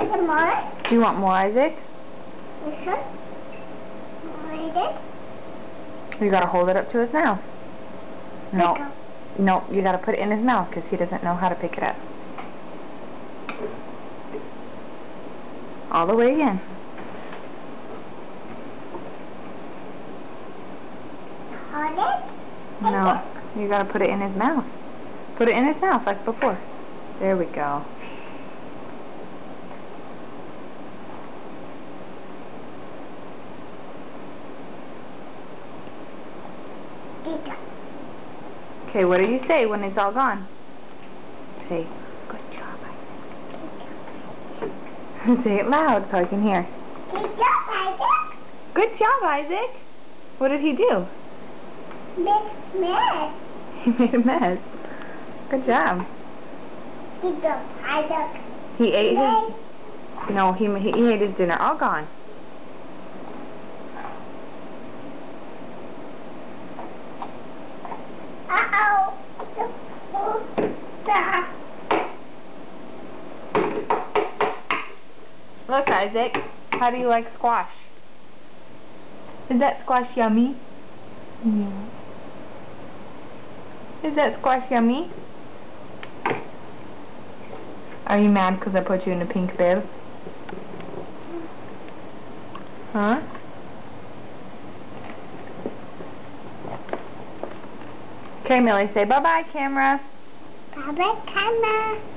Is it more? Do you want more, Isaac? You gotta hold it up to his mouth. No. No, you gotta put it in his mouth because he doesn't know how to pick it up. All the way in. Hold it? No, you gotta put it in his mouth. Put it in his mouth like before. There we go. Okay, what do you say when it's all gone? Say, good job, Isaac. Say it loud so I can hear. Good job, Isaac. Good job, Isaac. What did he do? Big mess. He made a mess. Good job. Good job, Isaac. He ate his... No, he ate his dinner. All gone. Uh-oh. Look, Isaac. How do you like squash? Is that squash yummy? Yeah. Is that squash yummy? Are you mad because I put you in a pink bib? Huh? Okay, Millie, say bye-bye, camera. Bye-bye, camera.